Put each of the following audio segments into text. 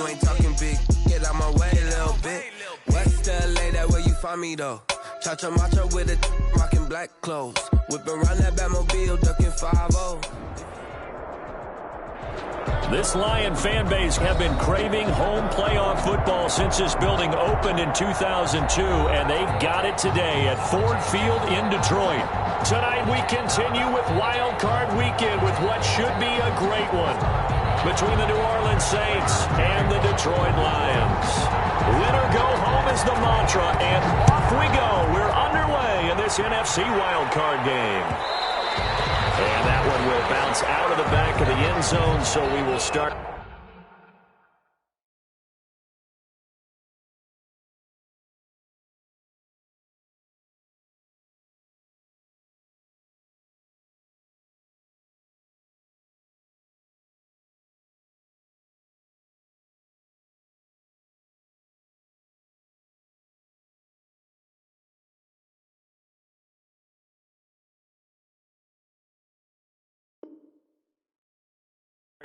you ain't talking big. Get out my way a little bit. West LA, that where you find me though. Cha-cha matcha with a rockin' black clothes. Whip around that Batmobile, ducking 5-0. This Lion fan base have been craving home playoff football since this building opened in 2002, and they've got it today at Ford Field in Detroit. Tonight we continue with Wild Card Weekend with what should be a great one between the New Orleans Saints and the Detroit Lions. Win or go home is the mantra, and off we go. We're underway in this NFC Wild Card game. And that one will bounce out of the back of the end zone, so we will start.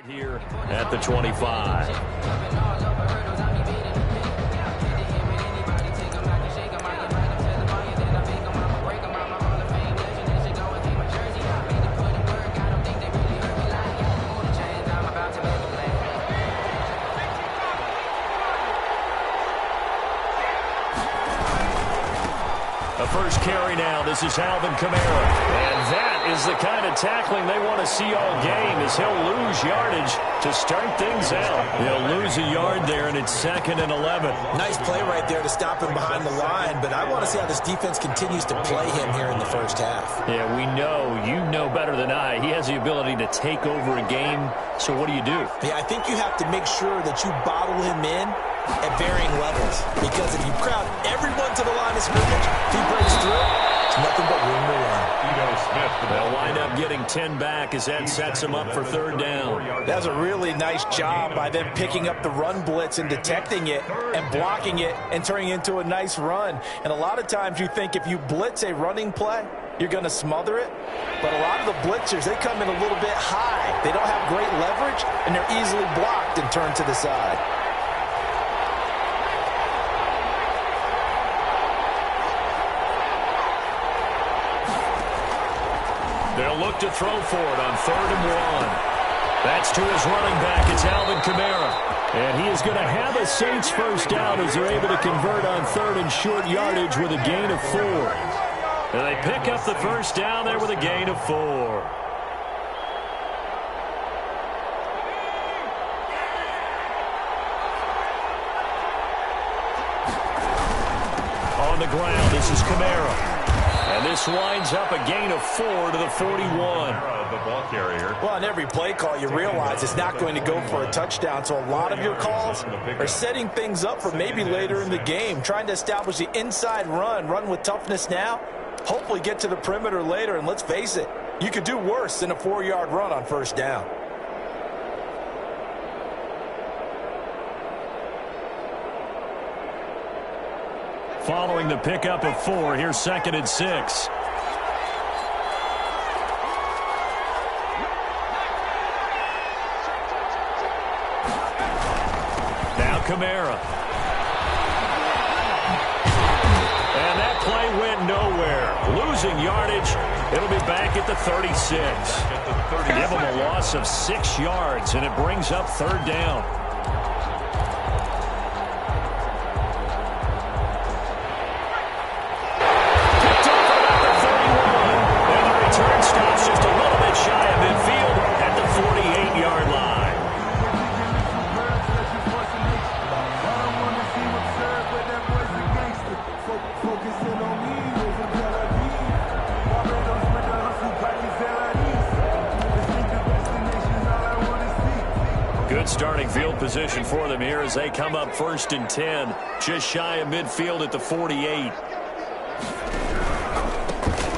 Here at the 25. A first carry now. This is Alvin Kamara. And that is the kind of tackling they want to see all game, as he'll lose yardage to start things out. He'll lose a yard there, and it's 2nd and 11. Nice play right there to stop him behind the line, but I want to see how this defense continues to play him here in the first half. Yeah, we know. You know better than I. He has the ability to take over a game, so what do you do? Yeah, I think you have to make sure that you bottle him in at varying levels, because if you crowd everyone to the line of scrimmage, if he breaks through, it's nothing but room to run. They'll wind up getting 10 back as that sets them up for 3rd down. That's a really nice job by them picking up the run blitz and detecting it and blocking it and turning it into a nice run. And a lot of times you think if you blitz a running play, you're going to smother it. But a lot of the blitzers, they come in a little bit high. They don't have great leverage, and they're easily blocked and turned to the side. They'll look to throw for it on 3rd and 1. That's to his running back. It's Alvin Kamara. And he is going to have a Saints first down as they're able to convert on 3rd and short yardage with a gain of 4. And they pick up the first down there with a gain of 4. On the ground, this is Kamara. And this winds up a gain of 4 to the 41. The ball carrier. Well, on every play call, you realize it's not going to go for a touchdown. So a lot of your calls are setting things up for maybe later in the game, trying to establish the inside run with toughness now, hopefully get to the perimeter later. And let's face it, you could do worse than a 4-yard run on first down. Following the pickup of 4, here's 2nd and 6. Now Kamara. And that play went nowhere. Losing yardage. It'll be back at the 36. Give them a loss of 6 yards, and it brings up 3rd down. Starting field position for them here as they come up 1st and 10, just shy of midfield at the 48.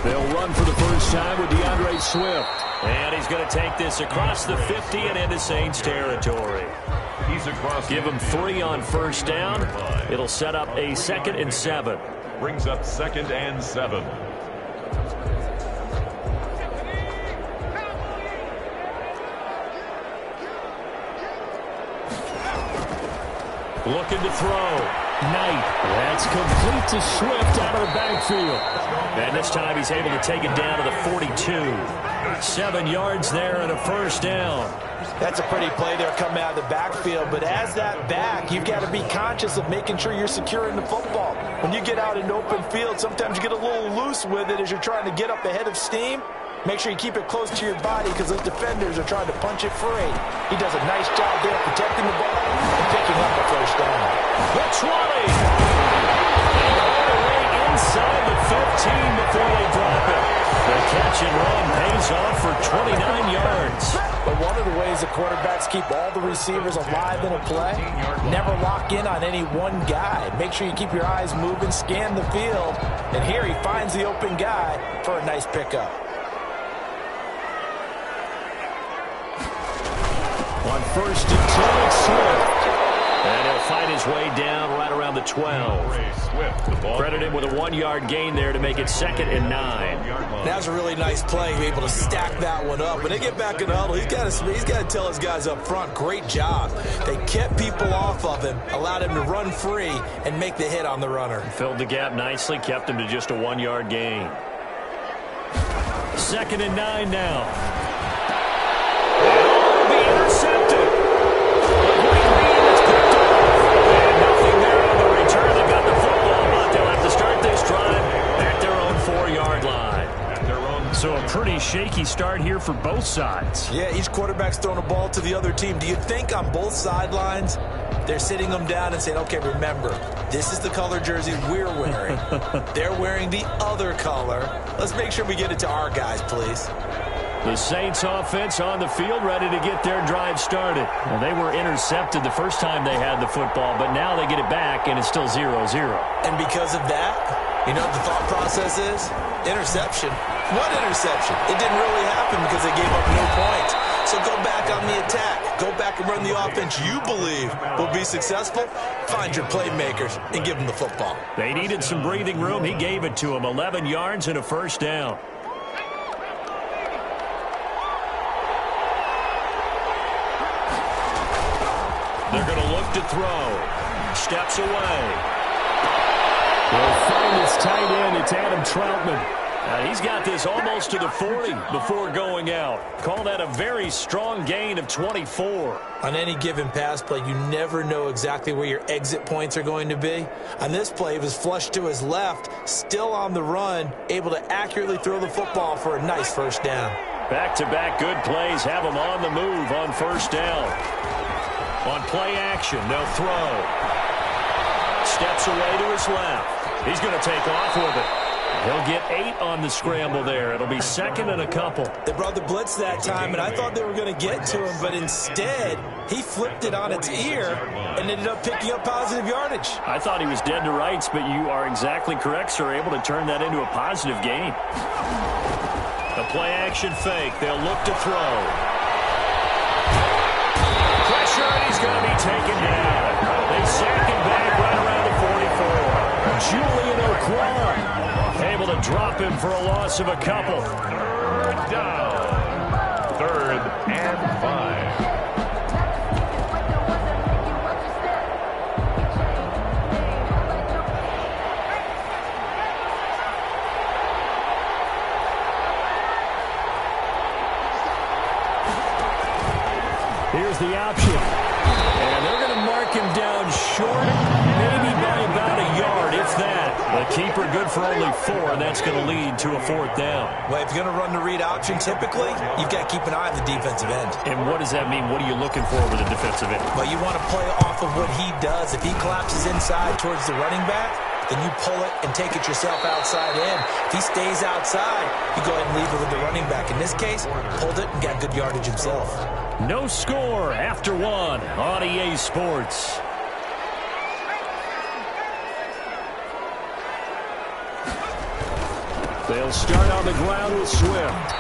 They'll run for the first time with DeAndre Swift. And he's going to take this across the 50 and into Saints territory. Give him 3 on first down. It'll set up a 2nd and 7. Brings up 2nd and 7. Looking to throw. Knight. That's complete to Swift out of the backfield. And this time he's able to take it down to the 42. 7 yards there and a first down. That's a pretty play there coming out of the backfield, but as that back, you've got to be conscious of making sure you're securing the football. When you get out in open field, sometimes you get a little loose with it as you're trying to get up ahead of steam. Make sure you keep it close to your body because those defenders are trying to punch it free. He does a nice job there protecting the ball and picking up a first down. The 20. All the way inside the 15 before they drop it. The catch and run pays off for 29 yards. But one of the ways the quarterbacks keep all the receivers alive in a play, never lock in on any one guy. Make sure you keep your eyes moving, scan the field. And here he finds the open guy for a nice pickup. On first and 2, it's Swift. And he'll fight his way down right around the 12. Credit him with a 1-yard gain there to make it 2nd and 9. That was a really nice play, able to stack that one up. When they get back in the huddle, he's got to tell his guys up front, great job. They kept people off of him, allowed him to run free and make the hit on the runner. Filled the gap nicely, kept him to just a 1-yard gain. 2nd and 9 now. Intercepted. And nothing there on the return. They got the football, but they'll have to start this drive at their own 4-yard line. So a pretty shaky start here for both sides. Yeah, each quarterback's throwing a ball to the other team. Do you think on both sidelines they're sitting them down and saying, okay, remember, this is the color jersey we're wearing. They're wearing the other color. Let's make sure we get it to our guys, please. The Saints offense on the field ready to get their drive started. Well, they were intercepted the first time they had the football, but now they get it back, and it's still 0-0. And because of that, you know what the thought process is? Interception. What interception? It didn't really happen because they gave up no points. So go back on the attack. Go back and run the offense you believe will be successful. Find your playmakers and give them the football. They needed some breathing room. He gave it to them. 11 yards and a first down. They're going to look to throw. Steps away. They'll find his tight end. It's Adam Troutman. He's got this almost to the 40 before going out. Call that a very strong gain of 24. On any given pass play, you never know exactly where your exit points are going to be. On this play, he was flushed to his left, still on the run, able to accurately throw the football for a nice first down. Back-to-back good plays have him on the move on first down. On play action, they'll throw. Steps away to his left. He's going to take off with it. He'll get 8 on the scramble there. It'll be 2nd and a couple. They brought the blitz that time, and I thought they were going to get to him, but instead, he flipped it on its ear and ended up picking up positive yardage. I thought he was dead to rights, but you are exactly correct, sir. Able to turn that into a positive gain. The play action fake. They'll look to throw. Pressure, and he's going to be taken down. They sack him back right around the 44. Julian O'Quan able to drop him for a loss of a couple. 3rd down. 3rd and 5. Here's the option. And they're going to mark him down short, maybe by about a yard, if that. The keeper good for only 4, and that's going to lead to a 4th down. Well, if you're going to run the read option, typically, you've got to keep an eye on the defensive end. And what does that mean? What are you looking for with the defensive end? Well, you want to play off of what he does. If he collapses inside towards the running back, then you pull it and take it yourself outside in. If he stays outside, you go ahead and leave it with the running back. In this case, pulled it and got good yardage himself. No score after 1 on EA Sports. They'll start on the ground with Swift.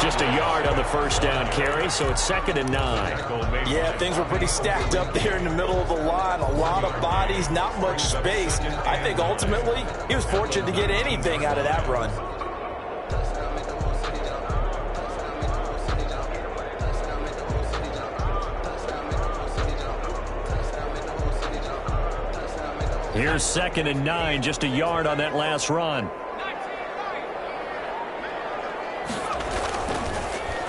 Just a yard on the first down carry, so it's 2nd and 9. Yeah, things were pretty stacked up there in the middle of the line. A lot of bodies, not much space. I think ultimately he was fortunate to get anything out of that run. Here's 2nd and 9, just a yard on that last run.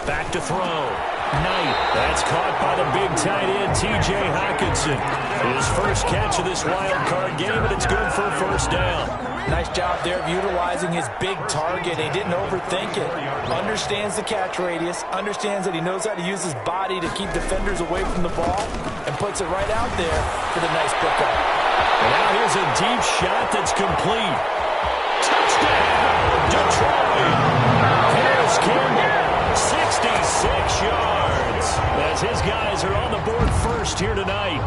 Back to throw. Knight. That's caught by the big tight end, T.J. Hockenson. His first catch of this wild card game, and it's good for a first down. Nice job there of utilizing his big target. He didn't overthink it. Understands the catch radius. Understands that he knows how to use his body to keep defenders away from the ball. And puts it right out there for the nice pickup. And now here's a deep shot that's complete. Touchdown, Detroit. Here's Campbell. 66 yards as his guys are on the board first here tonight.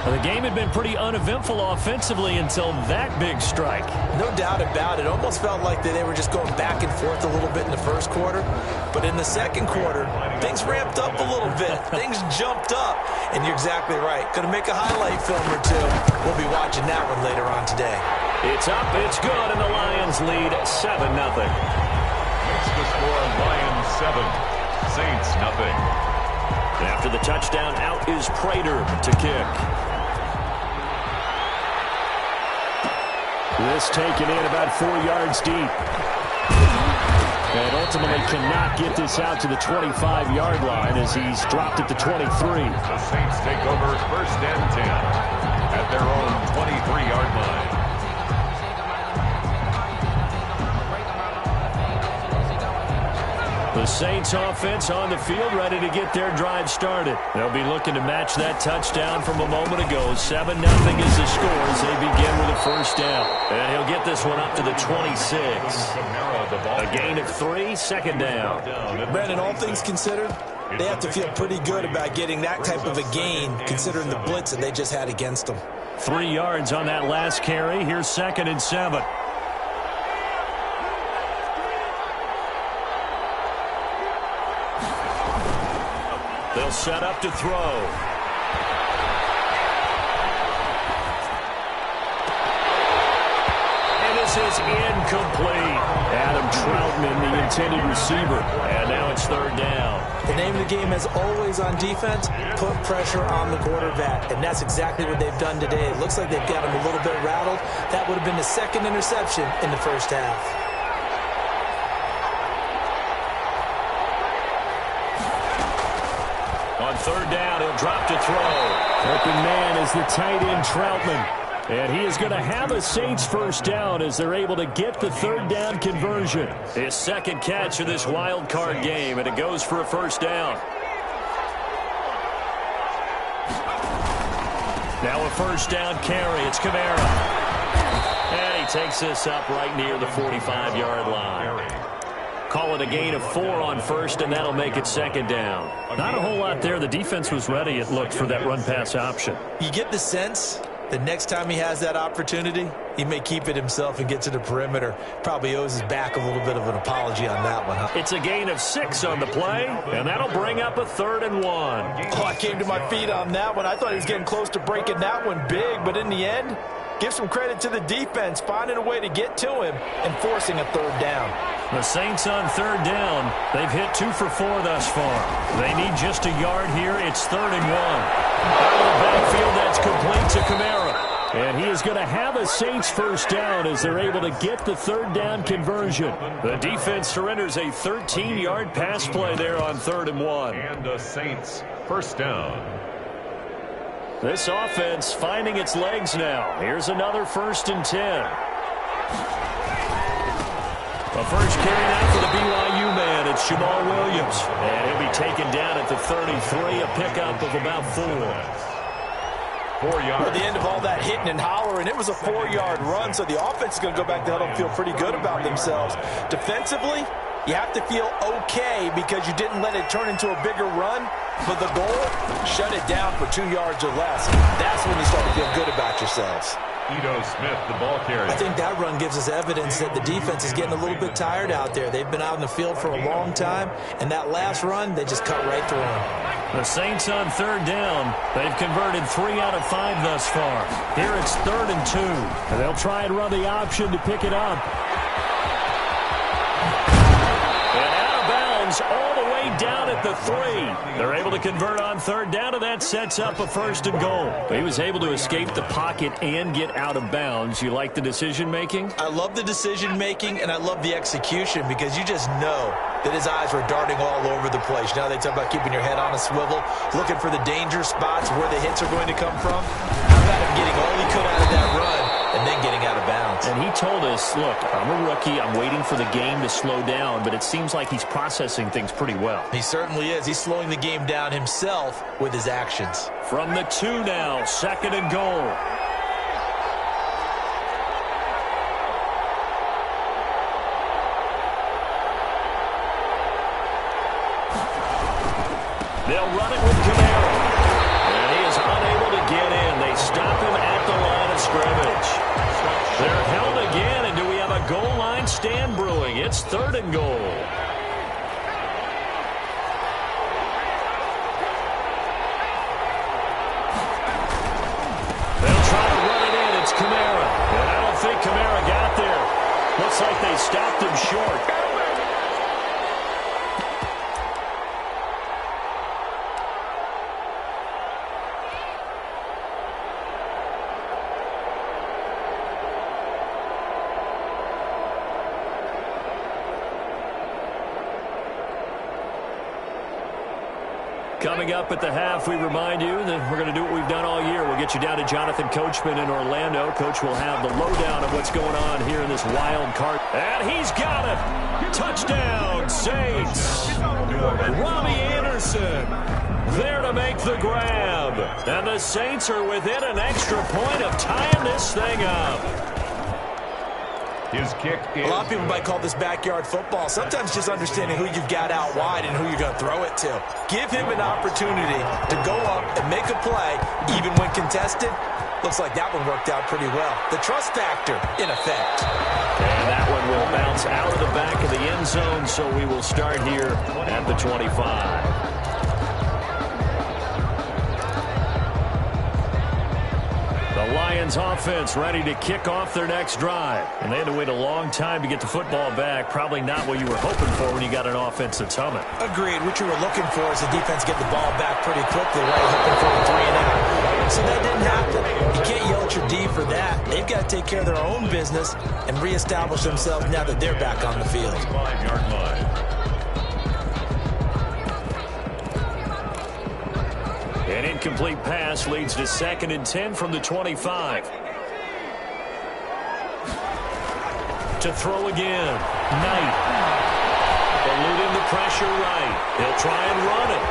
Well, the game had been pretty uneventful offensively until that big strike. No doubt about it. Almost felt like they were just going back and forth a little bit in the first quarter. But in the second quarter, things ramped up a little bit. Things jumped up. And you're exactly right. Going to make a highlight film or two. We'll be watching that one later on today. It's up, it's good, and the Lions lead 7-0. Makes the score Lions 7, Saints nothing. After the touchdown, out is Prater to kick. This taken in about 4 yards deep. And ultimately cannot get this out to the 25-yard line as he's dropped at the 23. The Saints take over 1st and 10 at their own 23-yard line. The Saints offense on the field, ready to get their drive started. They'll be looking to match that touchdown from a moment ago. 7-0 is the score as they begin with a first down. And he'll get this one up to the 26. A gain of 3, 2nd down. Brandon, all things considered, they have to feel pretty good about getting that type of a gain considering the blitz that they just had against them. 3 yards on that last carry. Here's 2nd and 7. They'll set up to throw. And this is incomplete. Adam Troutman, the intended receiver. And now it's 3rd down. The name of the game, as always on defense, put pressure on the quarterback. And that's exactly what they've done today. It looks like they've got him a little bit rattled. That would have been the 2nd interception in the first half. On 3rd down, he'll drop to throw. Open man is the tight end, Troutman. And he is going to have a Saints first down as they're able to get the 3rd down conversion. His 2nd catch of this wild card game, and it goes for a first down. Now a first down carry. It's Kamara. And he takes this up right near the 45-yard line. Call it a gain of 4 on 1st, and that'll make it 2nd down. Not a whole lot there. The defense was ready, it looked, for that run-pass option. You get the sense the next time he has that opportunity, he may keep it himself and get to the perimeter. Probably owes his back a little bit of an apology on that one, huh? It's a gain of 6 on the play, and that'll bring up a 3rd and 1. Oh, I came to my feet on that one. I thought he was getting close to breaking that one big, but in the end, give some credit to the defense, finding a way to get to him and forcing a 3rd down. The Saints on 3rd down. They've hit 2 for 4 thus far. They need just a yard here. It's 3rd and 1. Out of the backfield, that's complete to Kamara. And he is going to have a Saints first down as they're able to get the 3rd down conversion. The defense surrenders a 13-yard pass play there on 3rd and 1. And the Saints first down. This offense finding its legs now. Here's another 1st and 10. A first carry now for the BYU man. It's Jamal Williams. And he'll be taken down at the 33, a pickup of about 4. 4 yards. At the end of all that hitting and hollering, it was a 4-yard run, so the offense is going to go back to huddle and feel pretty good about themselves. Defensively, you have to feel okay because you didn't let it turn into a bigger run. But the goal, shut it down for 2 yards or less. That's when you start to feel good about yourselves. Edo Smith, the ball carrier. I think that run gives us evidence that the defense is getting a little bit tired out there. They've been out in the field for a long time, and that last run, they just cut right through them. The Saints on 3rd down. They've converted 3 out of 5 thus far. Here it's 3rd and 2. And they'll try and run the option to pick it up. And out of bounds all the way down at the 3. They're able to convert on third down, and that sets up a 1st and goal. He was able to escape the pocket and get out of bounds. You like the decision-making? I love the decision-making, and I love the execution because you just know that his eyes were darting all over the place. Now they talk about keeping your head on a swivel, looking for the danger spots where the hits are going to come from. How about him getting all he could out of that run and then getting out of bounds? And he told us, look, I'm a rookie. I'm waiting for the game to slow down, but it seems like he's processing things pretty well. He certainly is. He's slowing the game down himself with his actions. From the 2 now, 2nd and goal. They'll run it with Camaro. And he is unable to get in. They stop him at the line of scrimmage. They're held again, and do we have a goal line stand brewing? It's 3rd and goal. They'll try to run it in. It's Camaro. And I don't think Camaro got there. Looks like they stopped him short. Coming up at the half, we remind you that we're going to do what we've done all year. We'll get you down to Jonathan Coachman in Orlando. Coach will have the lowdown of what's going on here in this wild card. And he's got it. Touchdown, Saints. Robbie Anderson there to make the grab. And the Saints are within an extra point of tying this thing up. His kick is... A lot of people might call this backyard football. Sometimes just understanding who you've got out wide and who you're going to throw it to. Give him an opportunity to go up and make a play, even when contested. Looks like that one worked out pretty well. The trust factor in effect. And that one will bounce out of the back of the end zone, so we will start here at the 25. The Lions offense ready to kick off their next drive. And they had to wait a long time to get the football back. Probably not what you were hoping for when you got an offense that's humming. Agreed. What you were looking for is the defense get the ball back pretty quickly, right? Hoping for a 3 and out. So that didn't happen. You can't yell at your D for that. They've got to take care of their own business and reestablish themselves now that they're back on the field. 5-yard line. An incomplete pass leads to 2nd and 10 from the 25. To throw again. Knight. Eluding the pressure right. He'll try and run it.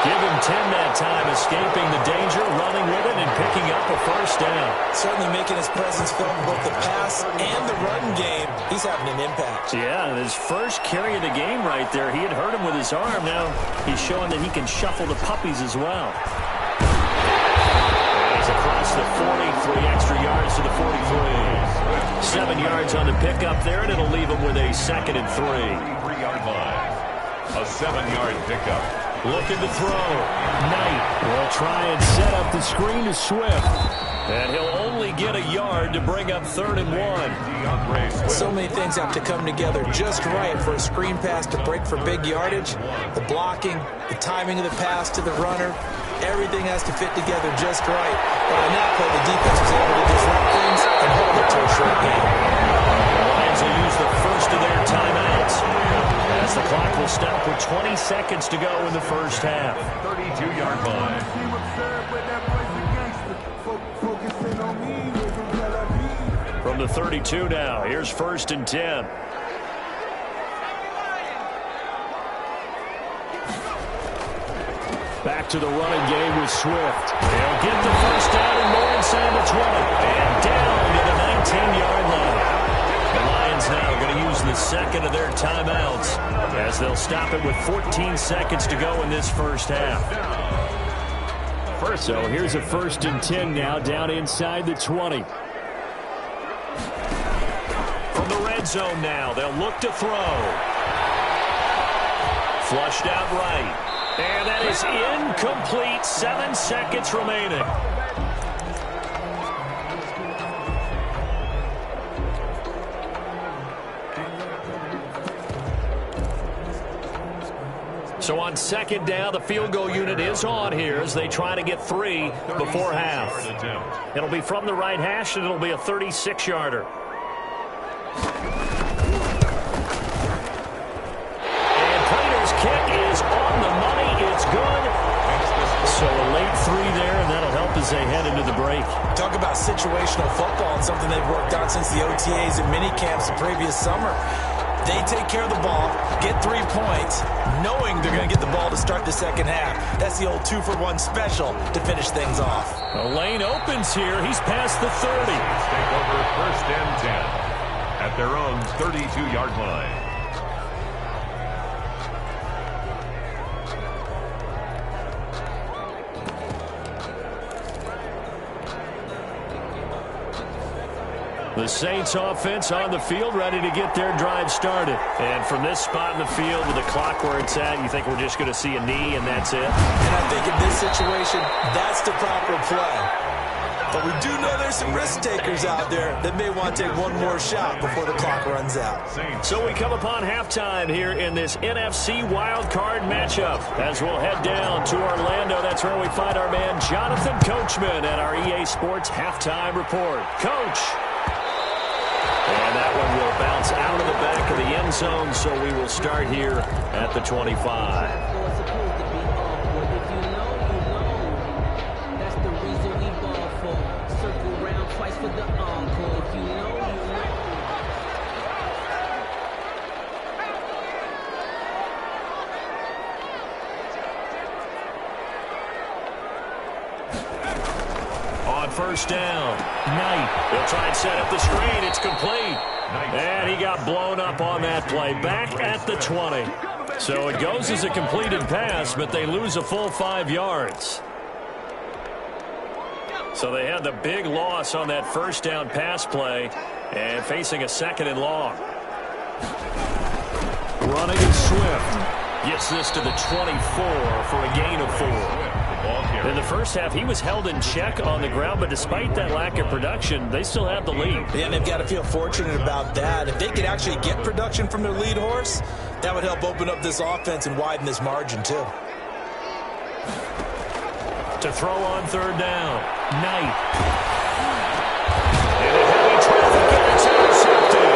Give him 10 that time, escaping the danger, running with it, and picking up a 1st down. Certainly making his presence felt in both the pass and the run game. He's having an impact. Yeah, and his first carry of the game right there, he had hurt him with his arm. Now he's showing that he can shuffle the puppies as well. He's across the 40, 3 extra yards to the 43. 7 yards on the pickup there, and it'll leave him with a 2nd and 3. 3-yard line. A 7-yard pickup. Looking to throw. Knight will try and set up the screen to Swift. And he'll only get a yard to bring up 3rd and 1. So many things have to come together just right for a screen pass to break for big yardage. The blocking, the timing of the pass to the runner, everything has to fit together just right. But on that play, the defense was able to disrupt things and hold it to a short game. The Lions will use the first of their timeouts, as the clock will stop with 20 seconds to go in the first half. 32-yard line. From the 32 now, here's 1st and 10. Back to the running game with Swift. They'll get the 1st down and more inside the 20. And down to the 19-yard line. The Lions now going to use the 2nd of their timeouts as they'll stop it with 14 seconds to go in this first half. So here's a 1st and 10 now down inside the 20. From the red zone now, they'll look to throw. Flushed out right. And that is incomplete. 7 seconds remaining. So on second down, the field goal unit is on here as they try to get 3 before half. It'll be from the right hash, and it'll be a 36-yarder. And Prater's kick is on the money. It's good. So a late 3 there, and that'll help as they head into the break. Talk about situational football and something they've worked on since the OTAs and mini camps the previous summer. They take care of the ball, get 3 points, knowing they're going to get the ball to start the second half. That's the old 2-for-1 special to finish things off. The lane opens here. He's past the 30. Take over 1st and 10 at their own 32-yard line. The Saints offense on the field, ready to get their drive started. And from this spot in the field with the clock where it's at, you think we're just going to see a knee and that's it? And I think in this situation, that's the proper play. But we do know there's some risk takers out there that may want to take one more shot before the clock runs out. So we come upon halftime here in this NFC wildcard matchup. As we'll head down to Orlando, that's where we find our man Jonathan Coachman at our EA Sports Halftime Report. Coach. And that one will bounce out of the back of the end zone, so we will start here at the 25. First down. Knight. They'll try and set up the screen. It's complete. And he got blown up on that play. Back at the 20. So it goes as a completed pass, but they lose a full 5 yards. So they had the big loss on that first down pass play and facing a 2nd and long. Running it Swift. Gets this to the 24 for a gain of 4. In the first half, he was held in check on the ground, but despite that lack of production, they still have the lead. Yeah, and they've got to feel fortunate about that. If they could actually get production from their lead horse, that would help open up this offense and widen this margin, too. To throw on 3rd down, Knight. And a heavy traffic, and it's intercepted.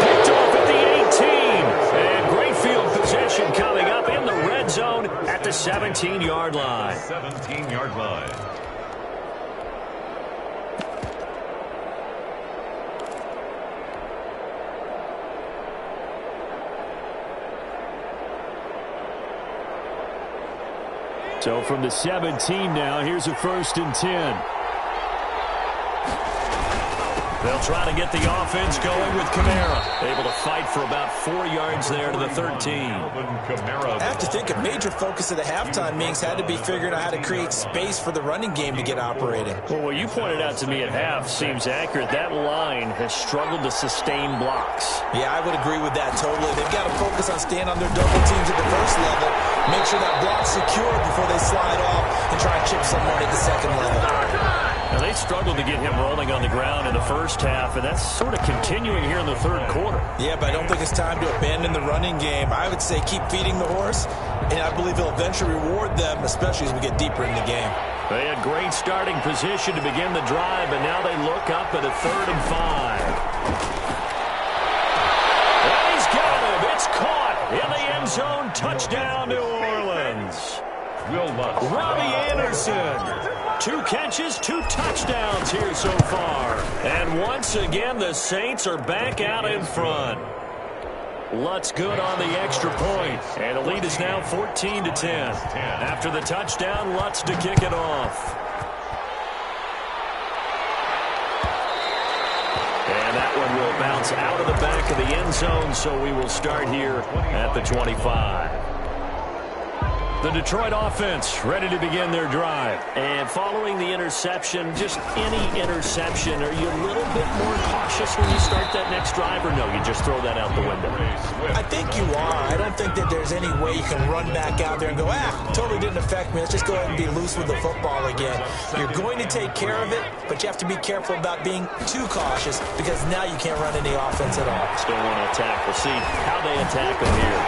Picked off at the 18. And great field possession coming up in the red zone at the 17-yard line. 17-yard line. So from the 17 now, here's a 1st and 10. They'll try to get the offense going with Kamara. Able to fight for about 4 yards there to the 13. I have to think a major focus of the halftime meetings had to be figuring out how to create space for the running game to get operating. Well, what you pointed out to me at half seems accurate. That line has struggled to sustain blocks. Yeah, I would agree with that totally. They've got to focus on staying on their double teams at the first level, make sure that block's secure before they slide off and try and chip someone at the second level. Now, they struggled to get him rolling on the ground in the first half, and that's sort of continuing here in the 3rd quarter. Yeah, but I don't think it's time to abandon the running game. I would say keep feeding the horse, and I believe he'll eventually reward them, especially as we get deeper in the game. They had great starting position to begin the drive, but now they look up at a 3rd and 5. And he's got him. It's caught in the end zone. Touchdown, New Orleans. Robbie Anderson. 2 catches, 2 touchdowns here so far. And once again, the Saints are back out in front. Lutz good on the extra point. And the lead is now 14-10. After the touchdown, Lutz to kick it off. And that one will bounce out of the back of the end zone, so we will start here at the 25. The Detroit offense ready to begin their drive. And following the interception, just any interception, are you a little bit more cautious when you start that next drive, or no, you just throw that out the window? I think you are. I don't think that there's any way you can run back out there and go, totally didn't affect me. Let's just go ahead and be loose with the football again. You're going to take care of it, but you have to be careful about being too cautious because now you can't run any offense at all. Still want to attack. We'll see how they attack them here.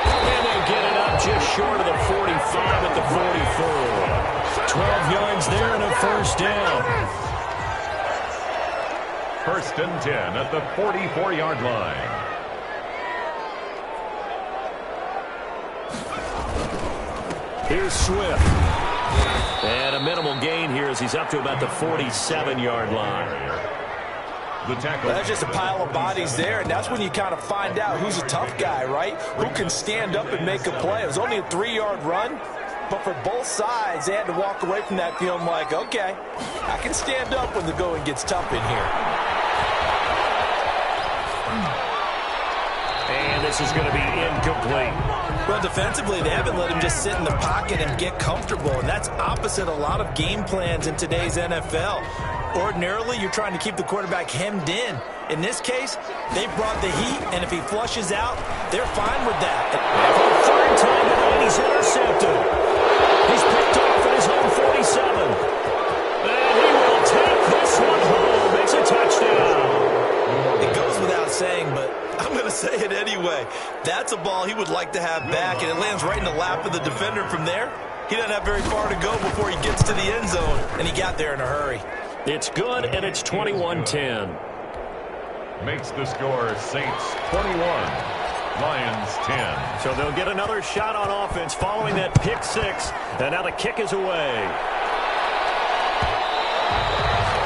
And they get it up just short of the 45 at the 44. 12 yards there and a first down. First and 10 at the 44-yard line. Here's Swift. And a minimal gain here as he's up to about the 47-yard line. The tackle. That's just a pile of bodies there, and that's when you kind of find out who's a tough guy, right? Who can stand up and make a play. It was only a 3-yard run, but for both sides, they had to walk away from that feeling like, okay, I can stand up when the going gets tough in here. And this is going to be incomplete. Well, defensively, they haven't let him just sit in the pocket and get comfortable, and that's opposite a lot of game plans in today's NFL. Ordinarily, you're trying to keep the quarterback hemmed in. In this case, they brought the heat, and if he flushes out, they're fine with that. For the third time tonight, he's intercepted. He's picked off at his home 47. And he will take this one home. It's a touchdown. It goes without saying, but I'm going to say it anyway. That's a ball he would like to have back, and it lands right in the lap of the defender from there. He doesn't have very far to go before he gets to the end zone, and he got there in a hurry. It's good, and it's 21-10. Makes the score Saints 21, Lions 10. So they'll get another shot on offense following that pick six, and now the kick is away.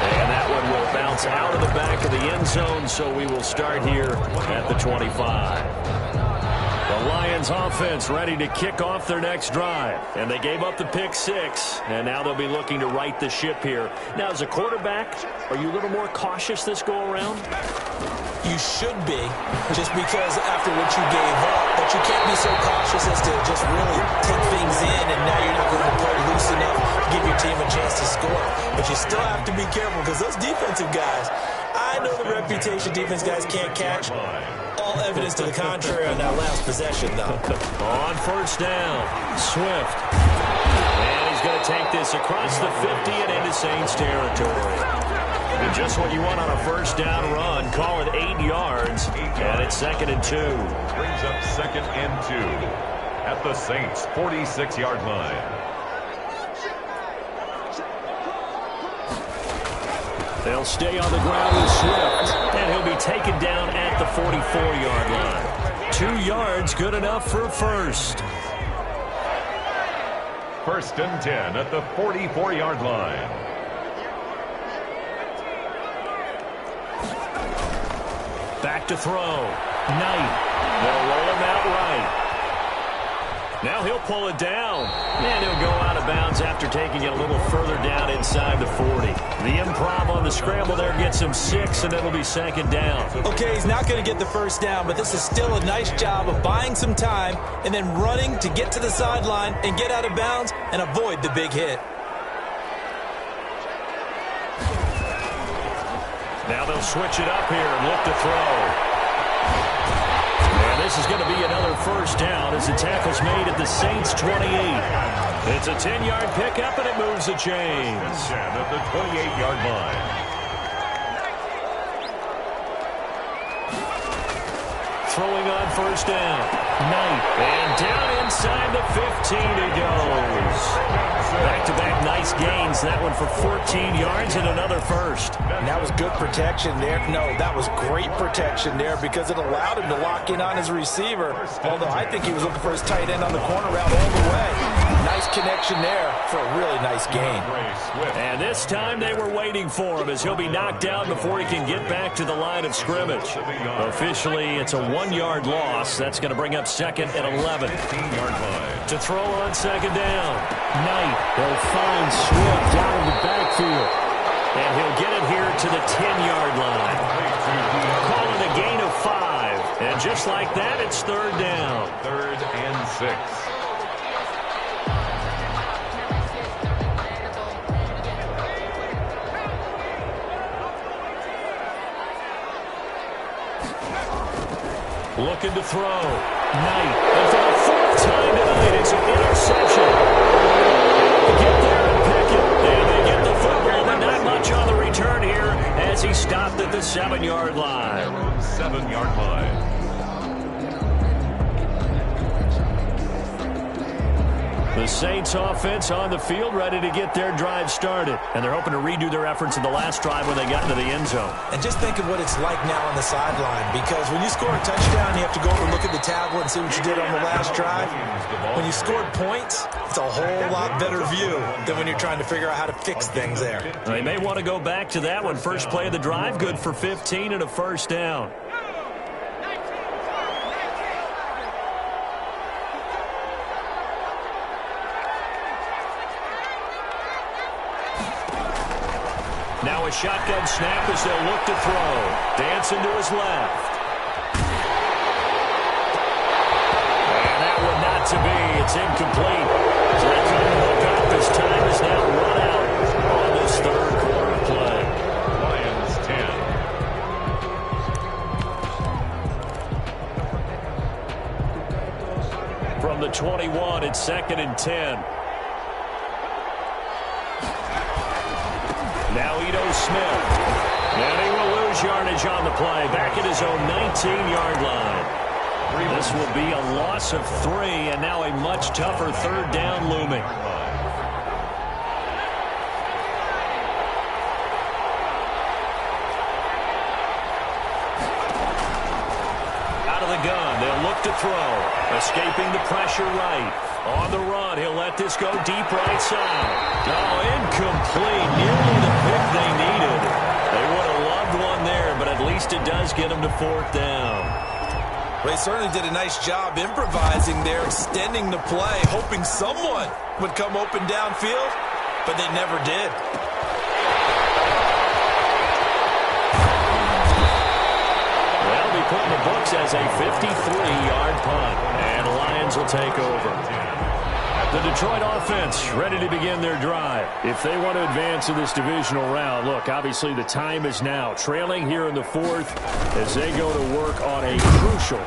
And that one will bounce out of the back of the end zone, so we will start here at the 25. The Lions offense ready to kick off their next drive. And they gave up the pick six, and now they'll be looking to right the ship here. Now, as a quarterback, are you a little more cautious this go-around? You should be, just because after what you gave up, but you can't be so cautious as to just really take things in, and now you're not going to play loose enough to give your team a chance to score. But you still have to be careful, because those defensive guys, I know the reputation defense guys can't catch. All evidence to the contrary on that last possession, though. On first down, Swift. And he's going to take this across the 50 and into Saints territory. And just what you want on a first down run. Call it 8 yards. And it's 2nd and 2. Brings up 2nd and 2 at the Saints 46-yard line. They'll stay on the ground with Swift, and he'll be taken down at the 44-yard line. 2 yards, good enough for a first. First and 10 at the 44-yard line. Back to throw. Knight. They'll roll him out right. Now he'll pull it down. And he'll go out of bounds after taking it a little further down inside the 40. The improv on the scramble there gets him 6, and it'll be 2nd down. Okay, he's not going to get the first down, but this is still a nice job of buying some time and then running to get to the sideline and get out of bounds and avoid the big hit. Now they'll switch it up here and look to throw. And this is going to be another first down as the tackle's made at the Saints 28. It's a 10-yard pickup, and it moves the chains. At the 28-yard line. Throwing on first down. Knight. And down inside the 15 he goes. Back-to-back nice gains. That one for 14 yards and another first. And that was good protection there. No, that was great protection there because it allowed him to lock in on his receiver. Although I think he was looking for his tight end on the corner route all the way. Nice connection there for a really nice gain. And this time they were waiting for him as he'll be knocked down before he can get back to the line of scrimmage. Officially, it's a 1-yard loss. That's going to bring up 2nd and 11. To throw on 2nd down. Knight. They'll find Swift down in the backfield. And he'll get it here to the 10-yard line. Call it a gain of 5. And just like that, it's 3rd down. 3rd and 6. Looking to throw. Knight. And for the 4th time tonight, it's an interception. Get there and pick it. And they get the football, but not much on the return here as he stopped at the 7-yard line. 7-yard line. The Saints offense on the field, ready to get their drive started. And they're hoping to redo their efforts in the last drive when they got into the end zone. And just think of what it's like now on the sideline, because when you score a touchdown, you have to go over and look at the tablet and see what you did on the last drive. When you scored points, it's a whole lot better view than when you're trying to figure out how to fix things there. They may want to go back to that one. First play of the drive, good for 15 and a first down. Now a shotgun snap as they'll look to throw. Dancing to his left. And that one not to be. It's incomplete. So they try to look up. This time is now run out on this third quarter play. Lions 10. From the 21, it's 2nd and 10. Now Ito Smith. And he will lose yardage on the play. Back at his own 19-yard line. This will be a loss of 3, and now a much tougher third down looming. Out of the gun, they'll look to throw. Escaping the pressure right. On the run, he'll let this go deep right side. Oh, incomplete. Nearly the pick they needed. They would have loved one there, but at least it does get them to 4th down. They certainly did a nice job improvising there, extending the play, hoping someone would come open downfield, but they never did. They'll be put in the books as a 53-yard punt, and the Lions will take over. The Detroit offense ready to begin their drive. If they want to advance in this divisional round, look, obviously the time is now. Trailing here in the 4th as they go to work on a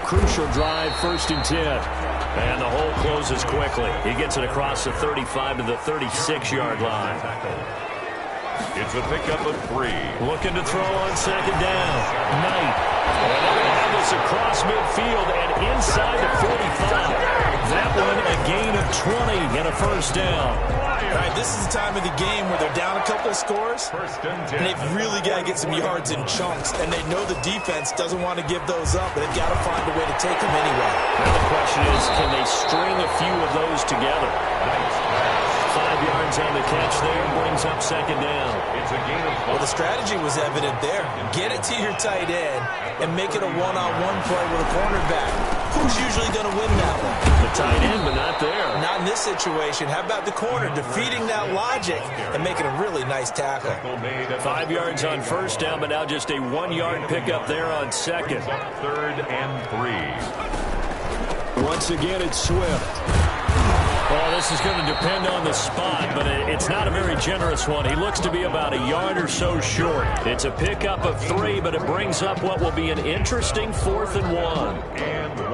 crucial drive, 1st and 10. And the hole closes quickly. He gets it across the 35 to the 36-yard line. It's a pickup of 3. Looking to throw on 2nd down. Knight. And they're going to have this across midfield and inside the 45. That one a gain of 20 and a 1st down. All right, this is the time of the game where they're down a couple of scores, and they've really got to get some yards in chunks, and they know the defense doesn't want to give those up, but they've got to find a way to take them anyway. Now the question is, can they string a few of those together? 5 yards on the catch there, brings up 2nd down. It's a gain of 5. Well, the strategy was evident there. Get it to your tight end and make it a one-on-one play with a cornerback. Who's usually going to win that one? The tight end, but not there. Not in this situation. How about the corner defeating that logic and making a really nice tackle? 5 yards on 1st down, but now just a 1-yard pickup there on 2nd. 3rd and 3. Once again, it's Swift. Well, this is going to depend on the spot, but it's not a very generous one. He looks to be about a yard or so short. It's a pickup of 3, but it brings up what will be an interesting 4th and 1. And 1.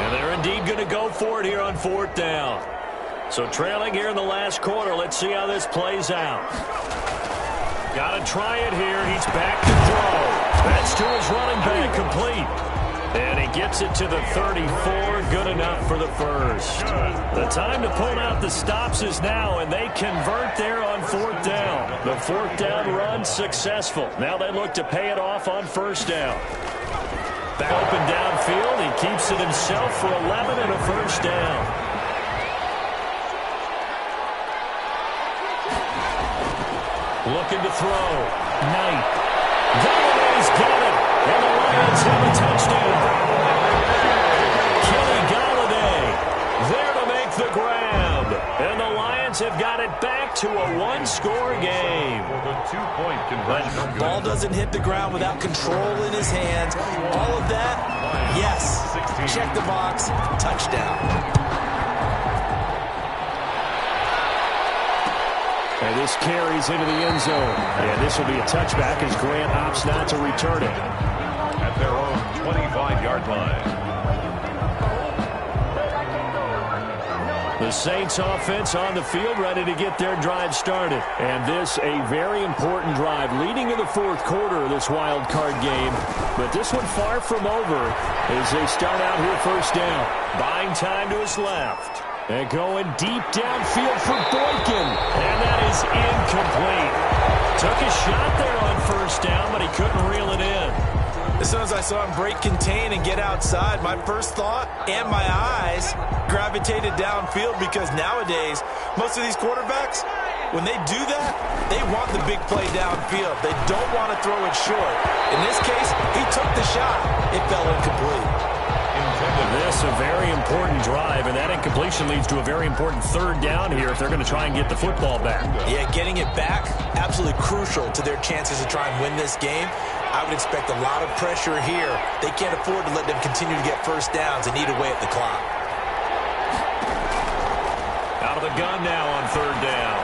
And they're indeed going to go for it here on 4th down. So trailing here in the last quarter, let's see how this plays out. Got to try it here. He's back to throw. That's to his running back, complete. And he gets it to the 34, good enough for the 1st. The time to pull out the stops is now, and they convert there on 4th down. The 4th down run successful. Now they look to pay it off on 1st down. Back open downfield, he keeps it himself for 11 and a 1st down. Looking to throw. Knight. Galladay's got it. And the Lions have a touchdown. Kenny Galladay there to make the grab. And the Lions have got it back to a 1-score game. For the 2-point conversion. The ball doesn't hit the ground without control in his hands. All of that, yes. Check the box. Touchdown. And this carries into the end zone. And this will be a touchback as Grant opts not to return it. At their own 25-yard line. The Saints offense on the field, ready to get their drive started. And this a very important drive leading to the fourth quarter of this wild card game. But this one far from over as they start out here first down. Buying time to his left. And going deep downfield for Boykin. And that is incomplete. Took a shot there on first down, but he couldn't reel it in. As soon as I saw him break contain and get outside, my first thought and my eyes gravitated downfield, because nowadays, most of these quarterbacks, when they do that, they want the big play downfield. They don't want to throw it short. In this case, he took the shot. It fell incomplete. This a very important drive, and that incompletion leads to a very important third down here if they're going to try and get the football back. Yeah, getting it back, absolutely crucial to their chances to try and win this game. I would expect a lot of pressure here. They can't afford to let them continue to get first downs and eat away at the clock. Out of the gun now on third down.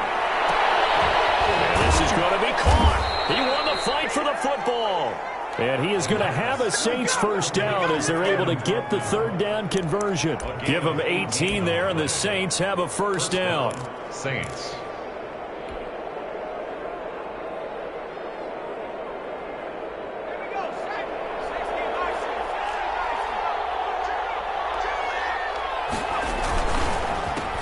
And this is going to be caught. He won the fight for the football. And he is going to have a Saints first down as they're able to get the third down conversion. Give them 18 there, and the Saints have a first down. Saints.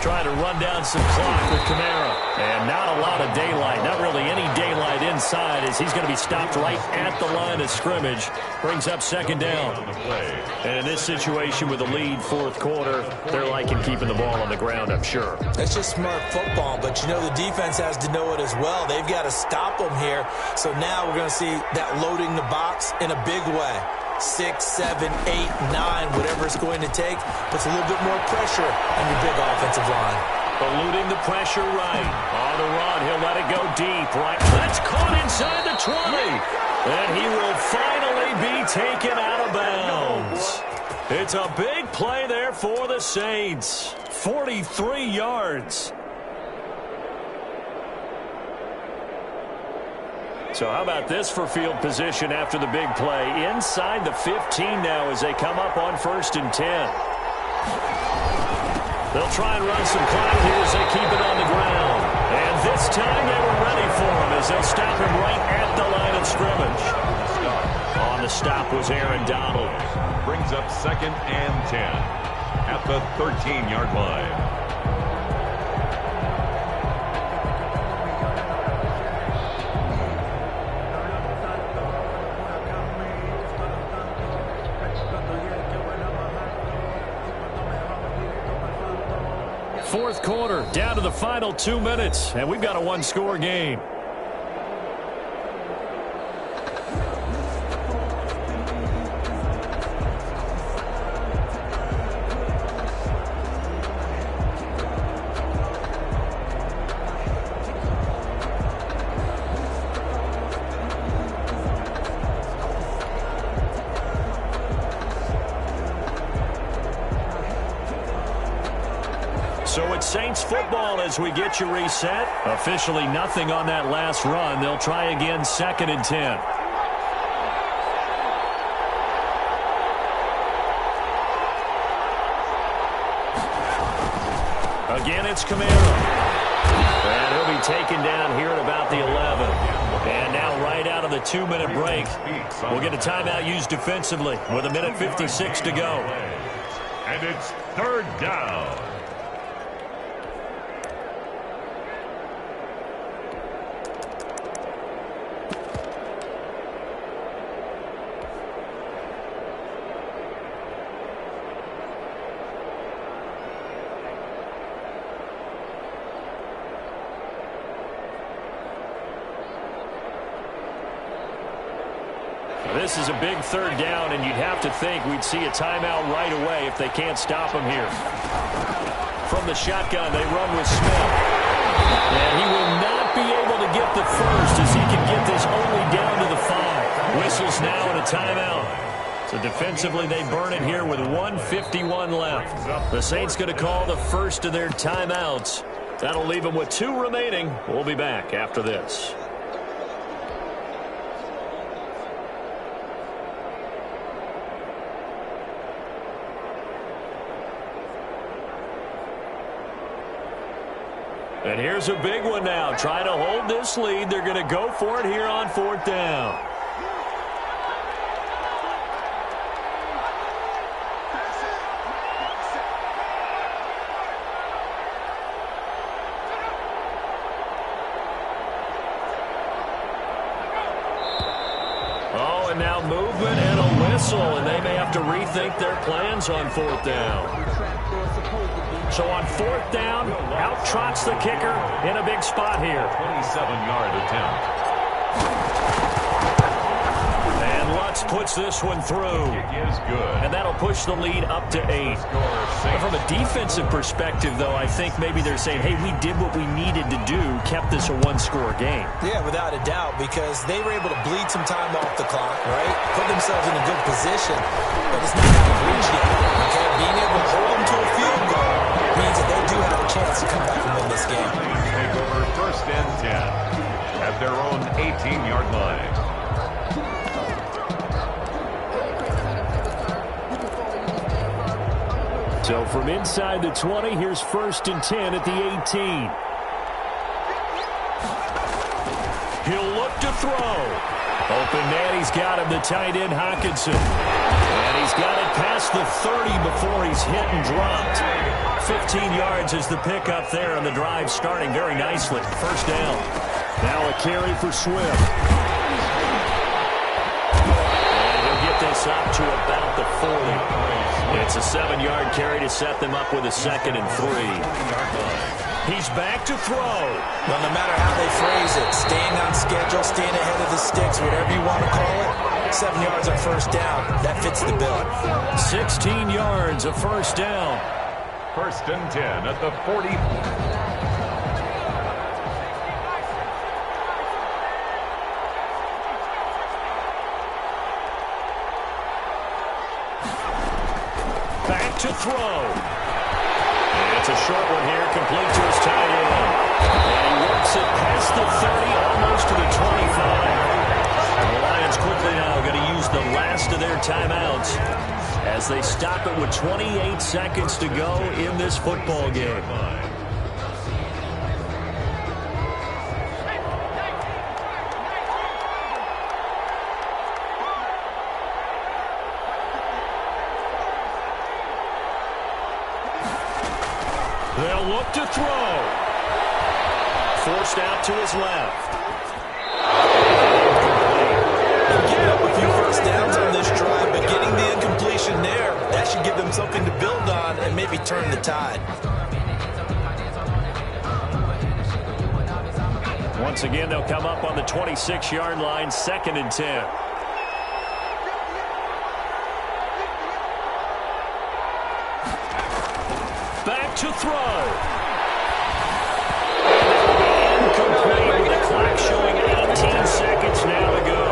Trying to run down some clock with Kamara. And not a lot of daylight. Not really any daylight inside as he's going to be stopped right at the line of scrimmage. Brings up second down. And in this situation with the lead fourth quarter, they're liking keeping the ball on the ground, I'm sure. That's just smart football, but you know the defense has to know it as well. They've got to stop them here. So now we're going to see that loading the box in a big way. 6, 7, 8, 9, whatever it's going to take, puts a little bit more pressure on your big offensive line. Eluding the pressure right. On the run, he'll let it go deep. Right, that's caught inside the 20. And he will finally be taken out of bounds. It's a big play there for the Saints. 43 yards. So how about this for field position after the big play? Inside the 15 now as they come up on 1st and 10. They'll try and run some clock here as they keep it on the ground. And this time they were ready for him as they'll stop him right at the line of scrimmage. On the stop was Aaron Donald. Brings up 2nd and 10 at the 13-yard line. Fourth quarter, down to the final 2 minutes, and we've got a one-score game. So it's Saints football as we get you reset. Officially nothing on that last run. They'll try again 2nd and 10. Again, it's Kamara. And he'll be taken down here at about the 11. And now right out of the 2-minute break, we'll get a timeout used defensively with 1:56 to go. And it's third down. This is a big third down, and you'd have to think we'd see a timeout right away if they can't stop him here. From the shotgun, they run with Smith. And he will not be able to get the first as he can get this only down to the 5. Whistles now and a timeout. So defensively, they burn it here with 1:51 left. The Saints going to call the first of their timeouts. That'll leave them with 2 remaining. We'll be back after this. And here's a big one now. Trying to hold this lead. They're going to go for it here on 4th down. Oh, and now movement and a whistle, and they may have to rethink their plans on 4th down. So on 4th down, out trots the kicker in a big spot here. 27-yard attempt. And Lutz puts this one through. Kick is good. And that'll push the lead up to 8. But from a defensive perspective, though, I think maybe they're saying, hey, we did what we needed to do, kept this a one-score game. Yeah, without a doubt, because they were able to bleed some time off the clock, right? Put themselves in a good position, but it's not out of reach yet. Okay, being able to hold them to a field goal means that they do have a chance to come back and win this game. Take over 1st and 10 at their own 18-yard line. So from inside the 20, here's 1st and 10 at the 18. He'll look to throw. Open man, he's got him, the tight end Hawkinson. And he's got it past the 30 before he's hit and dropped. 15 yards is the pickup there, and the drive starting very nicely. 1st down. Now a carry for Swift. And he'll get this up to about the 40. It's a 7-yard carry to set them up with a 2nd and 3. He's back to throw. Well, no matter how they phrase it, staying on schedule, staying ahead of the sticks, whatever you want to call it, 7 yards on 1st down, that fits the bill. 16 yards, a 1st down. 1st and 10 at the 40. Back to throw. And it's a short one here, complete to his tight end. And he works it past the 30, almost to the 25. And the Lions quickly now going to use the last of their timeouts as they stop it with 28 seconds to go in this football game. They'll look to throw. Forced out to his left. Giving up a few 1st downs on this drive, but getting the incompletion there, that should give them something to build on and maybe turn the tide. Once again, they'll come up on the 26-yard line, 2nd and 10. Back to throw. Incomplete with the clock showing 18 seconds now to go.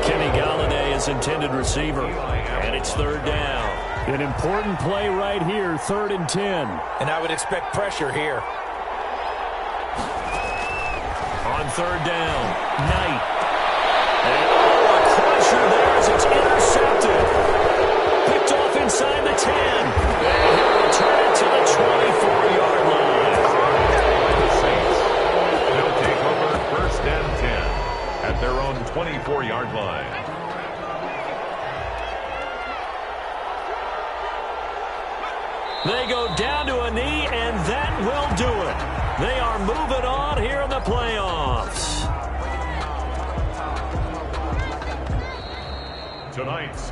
Kenny Galladay is intended receiver. And it's 3rd down. An important play right here, 3rd and 10. And I would expect pressure here. On 3rd down, Knight. And a crusher there as it's intercepted. Picked off inside the 10. And he'll return it to the 24-yard line. They'll take over 1st and 10 at their own 24-yard line. They go down to a knee, and that will do it. They are moving on here in the playoffs. Tonight's